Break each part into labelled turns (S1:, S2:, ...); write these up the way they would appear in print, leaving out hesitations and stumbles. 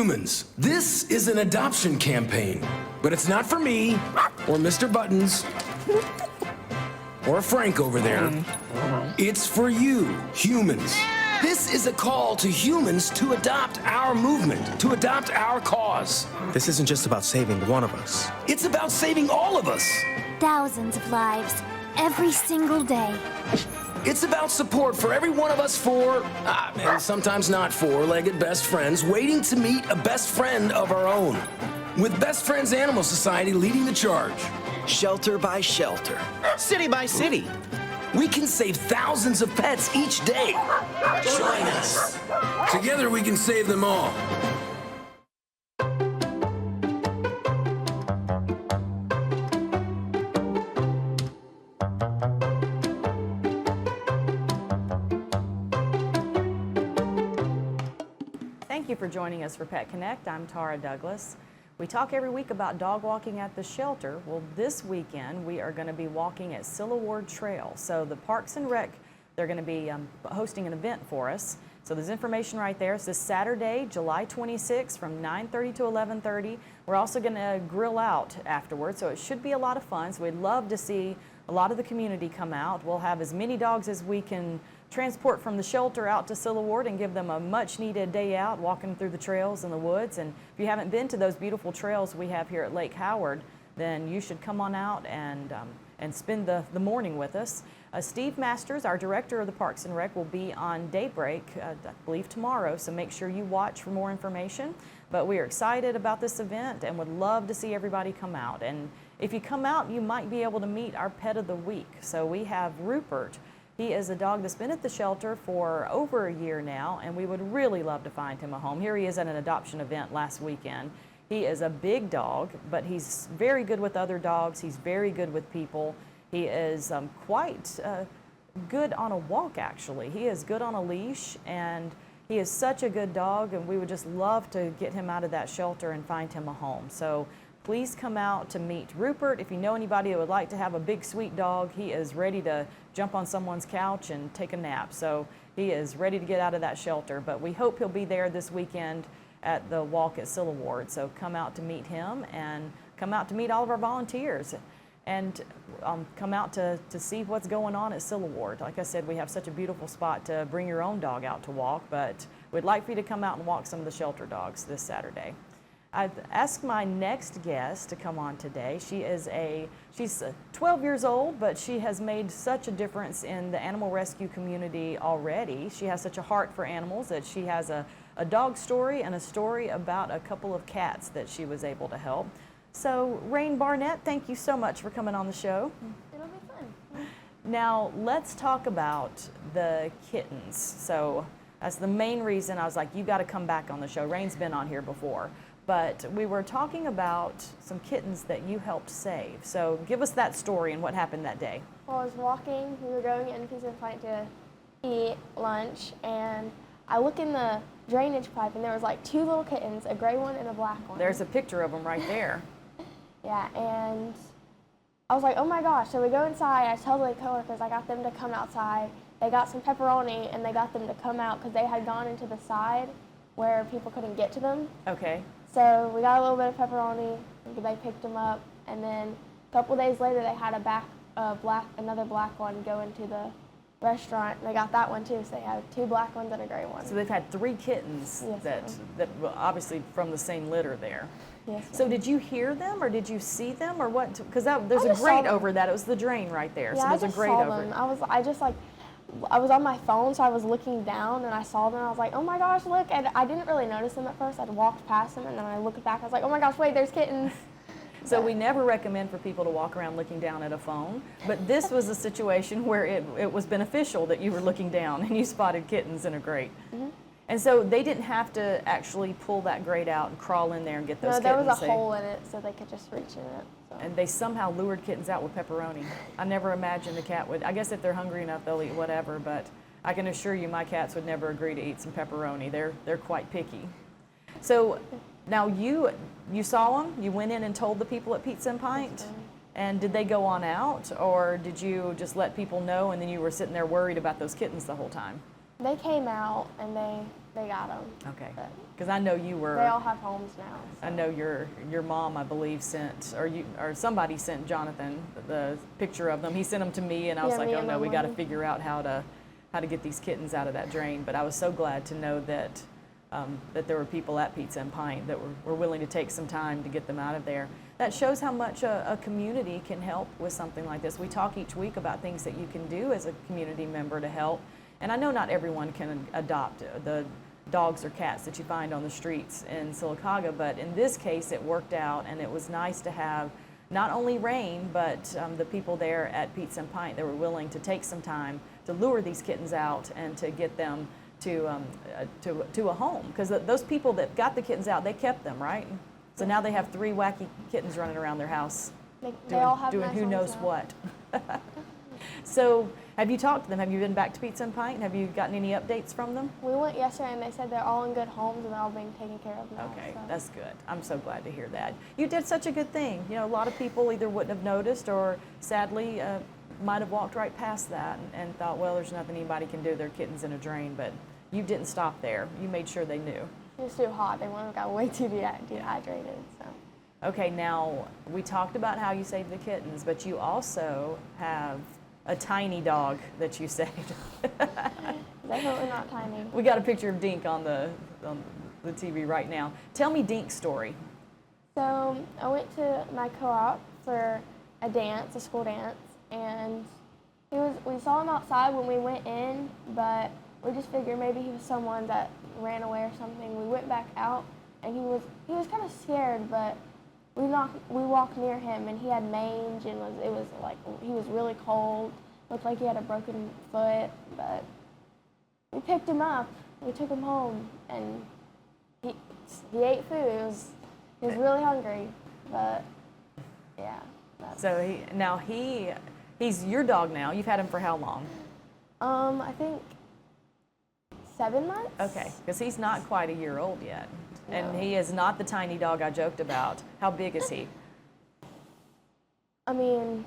S1: Humans, this is an adoption campaign, but it's not for me, or Mr. Buttons, or Frank over there. It's for you, humans. This is a call to humans to adopt our movement, to adopt our cause.
S2: This isn't just about saving one of us.
S1: It's about saving all of us.
S3: Thousands of lives, every single day.
S1: It's about support for every one of us four, and sometimes not four-legged best friends, waiting to meet a best friend of our own. With Best Friends Animal Society leading the charge.
S4: Shelter by shelter, city by city.
S1: We can save thousands of pets each day. Join us. Together we can save them all.
S5: Thank you for joining us for Pet Connect. I'm Tara Douglas. We talk every week about dog walking at the shelter. Well, this weekend we are going to be walking at Cilla Ward Trail. So the Parks and Rec, they're going to be hosting an event for us. So there's information right there. It's this Saturday, July 26th from 9:30 to 11:30. We're also going to grill out afterwards, so it should be a lot of fun. So we'd love to see a lot of the community come out. We'll have as many dogs as we can transport from the shelter out to Cilla Ward and give them a much needed day out walking through the trails in the woods. And if you haven't been to those beautiful trails we have here at Lake Howard, then you should come on out and spend the morning with us. Steve Masters, our director of the Parks and Rec, will be on Daybreak, I believe tomorrow, so make sure you watch for more information. But we are excited about this event and would love to see everybody come out. And if you come out, you might be able to meet our Pet of the Week. So we have Rupert. He is a dog that's been at the shelter for over a year now, and we would really love to find him a home. Here he is at an adoption event last weekend. He is a big dog, but he's very good with other dogs. He's very good with people. He is quite good on a walk, actually. He is good on a leash, and he is such a good dog, and we would just love to get him out of that shelter and find him a home. So please come out to meet Rupert. If you know anybody who would like to have a big, sweet dog, he is ready to jump on someone's couch and take a nap. So he is ready to get out of that shelter. But we hope he'll be there this weekend at the walk at Cilla Ward. So come out to meet him and come out to meet all of our volunteers and come out to see what's going on at Cilla Ward. Like I said, we have such a beautiful spot to bring your own dog out to walk, but we'd like for you to come out and walk some of the shelter dogs this Saturday. I've asked my next guest to come on today. She's 12 years old, but she has made such a difference in the animal rescue community already. She has such a heart for animals that she has a dog story and a story about a couple of cats that she was able to help. So, Rain Barnett, thank you so much for coming on the show.
S3: It'll be fun.
S5: Now, let's talk about the kittens. So, that's the main reason I was like, you got to come back on the show. Rain's been on here before. But we were talking about some kittens that you helped save. So give us that story and what happened that day.
S6: Well, I was walking, we were going in Pizza Pint to eat lunch, and I look in the drainage pipe, and there was like two little kittens, a gray one and a black one.
S5: There's a picture of them right there.
S6: Yeah, and I was like, oh my gosh. So we go inside, I tell the coworkers I got them to come outside. They got some pepperoni, and they got them to come out because they had gone into the side where people couldn't get to them.
S5: Okay.
S6: So we got a little bit of pepperoni, they picked them up, and then a couple days later they had another black one go into the restaurant. They got that one too, so they had two black ones and a gray one.
S5: So they've had three kittens
S6: Yes,
S5: that were obviously from the same litter there.
S6: Yes.
S5: So did you hear them or did you see them or what? Because there's a
S6: just saw
S5: grate
S6: them.
S5: over that. It was the drain right there.
S6: Yeah,
S5: so there's
S6: I just
S5: a grate
S6: saw
S5: over
S6: them.
S5: it.
S6: I was on my phone, so I was looking down, and I saw them, and I was like, oh my gosh, look, and I didn't really notice them at first. I'd walked past them, and then I looked back, I was like, oh my gosh, wait, there's kittens.
S5: So we never recommend for people to walk around looking down at a phone, but this was a situation where it was beneficial that you were looking down and you spotted kittens in a grate.
S6: Mm-hmm.
S5: And so they didn't have to actually pull that grate out and crawl in there and get those
S6: No,
S5: kittens.
S6: there was a hole in it, so they could just reach in it. So.
S5: And they somehow lured kittens out with pepperoni. I never imagined a cat would. I guess if they're hungry enough, they'll eat whatever, but I can assure you my cats would never agree to eat some pepperoni. They're quite picky. So now you saw them, you went in and told the people at Pizza and Pint, and did they go on out, or did you just let people know and then you were sitting there worried about those kittens the whole time?
S6: They came out, and they got them.
S5: Okay.
S6: But
S5: Because I know you were.
S6: they all have homes now. So.
S5: I know your mom, I believe, sent or somebody sent Jonathan the picture of them. He sent them to me, and I was
S6: Yeah,
S5: like,
S6: me
S5: oh
S6: and
S5: no,
S6: my
S5: we got to
S6: mom.
S5: figure out how to get these kittens out of that drain. But I was so glad to know that that there were people at Pizza and Pint that were willing to take some time to get them out of there. That shows how much a community can help with something like this. We talk each week about things that you can do as a community member to help. And I know not everyone can adopt the dogs or cats that you find on the streets in Sylacauga, but in this case it worked out, and it was nice to have not only Rain, but the people there at Pizza and Pint that were willing to take some time to lure these kittens out and to get them to a home. Because those people that got the kittens out, they kept them, right? So now they have 3 wacky kittens running around their house
S6: They all have
S5: doing
S6: nice
S5: who
S6: homes
S5: knows
S6: now.
S5: what. So have you talked to them? Have you been back to Pizza and Pint? Have you gotten any updates from them?
S6: We went yesterday and they said they're all in good homes and they're all being taken care of now.
S5: Okay,
S6: so.
S5: that's good. I'm so glad to hear that. You did such a good thing. You know, a lot of people either wouldn't have noticed or sadly might have walked right past that and thought, well, there's nothing anybody can do. They're kittens in a drain. But you didn't stop there. You made sure they knew.
S6: It was too hot. They would have got way too dehydrated. So.
S5: Okay, now we talked about how you saved the kittens, but you also have a tiny dog that you saved.
S6: Definitely not tiny.
S5: We got a picture of Dink on the TV right now. Tell me Dink's story.
S6: So I went to my co-op for a dance, a school dance, and we saw him outside when we went in, but we just figured maybe he was someone that ran away or something. We went back out, and he was kind of scared, but we walked near him, and he had mange, and it was like he was really cold. Looked like he had a broken foot, but we picked him up. We took him home, and he ate food. He was really hungry, but yeah.
S5: So he's your dog now. You've had him for how long?
S6: I think 7 months.
S5: Okay, because he's not quite a year old yet. And
S6: No.
S5: he is not the tiny dog I joked about. How big is he?
S6: I mean,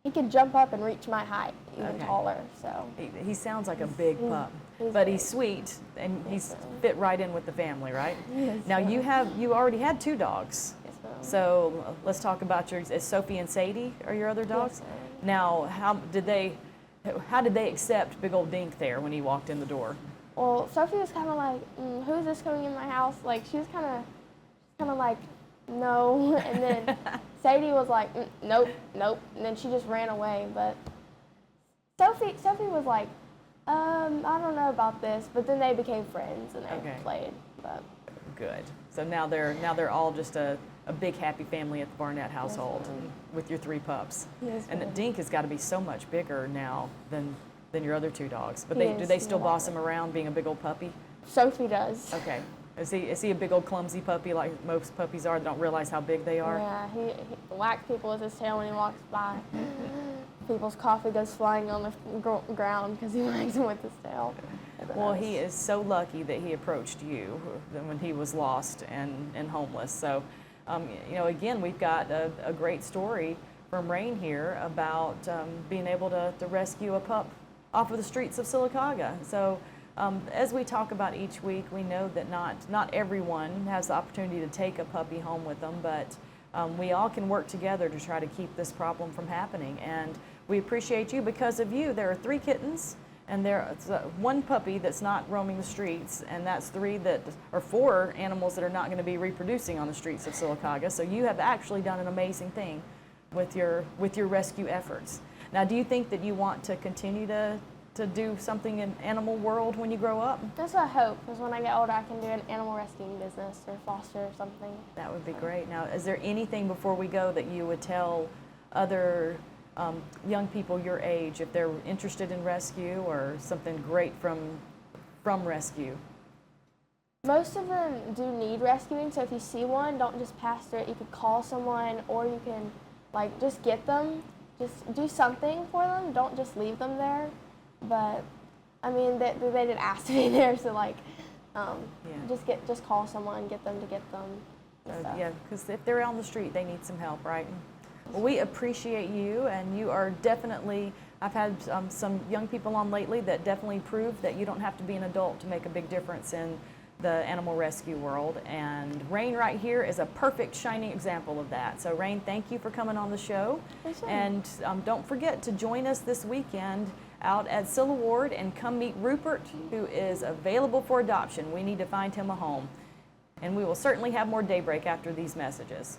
S6: he could jump up and reach my height, even
S5: Okay.
S6: taller. So
S5: He sounds like a big pup,
S6: he's
S5: but
S6: big.
S5: he's sweet and he's
S6: Yes, ma'am.
S5: fit right in with the family, right?
S6: Yes,
S5: Now
S6: ma'am.
S5: you already had 2 dogs.
S6: yes, ma'am.
S5: So let's talk about is Sophie and Sadie are your other dogs?
S6: ma'am.
S5: Now how did they accept big old Dink there when he walked in the door?
S6: Well, Sophie was kind of like, "Who's this coming in my house?" Like she was kind of like, "No," and then Sadie was like, "Nope, nope," and then she just ran away. But Sophie was like, "I don't know about this," but then they became friends and they
S5: Okay.
S6: played. But
S5: Good. So now they're all just a big happy family at the Barnett household with your 3 pups.
S6: Yes,
S5: And
S6: ma'am.
S5: Dink has got to be so much bigger now than your other 2 dogs. But
S6: He
S5: do
S6: is,
S5: they still
S6: yeah.
S5: boss him around being a big old puppy?
S6: Sophie does.
S5: Okay. Is he a big old clumsy puppy like most puppies are? They don't realize how big they are?
S6: Yeah, he whacks people with his tail when he walks by. People's coffee goes flying on the ground because he whacks them with his tail.
S5: Well, he is so lucky that he approached you when he was lost and homeless. So, again, we've got a great story from Rain here about being able to rescue a pup off of the streets of Sylacauga. So, as we talk about each week, we know that not everyone has the opportunity to take a puppy home with them, but we all can work together to try to keep this problem from happening. And we appreciate you. Because of you, there are 3 kittens. And there's 1 puppy that's not roaming the streets, and that's 4 animals that are not going to be reproducing on the streets of Sylacauga. So you have actually done an amazing thing with your rescue efforts. Now, do you think that you want to continue to do something in animal world when you grow up?
S6: That's what I hope, because when I get older, I can do an animal rescuing business or foster or something.
S5: That would be great. Now, is there anything before we go that you would tell other young people your age if they're interested in rescue or something great from rescue?
S6: Most of them do need rescuing, so if you see one, don't just pass through it. You could call someone, or you can just get them. Just do something for them. Don't just leave them there. But I mean, they didn't ask to be there, so just call someone, get them to get them. and stuff.
S5: Yeah, because if they're on the street, they need some help, right? Well, we appreciate you, and you are definitely I've had some young people on lately that definitely prove that you don't have to be an adult to make a big difference in the animal rescue world. And Rain right here is a perfect shining example of that. So Rain, thank you for coming on the show.
S6: Yes, sir.
S5: And don't forget to join us this weekend out at Cilla Ward and come meet Rupert, who is available for adoption. We need to find him a home. And we will certainly have more Daybreak after these messages.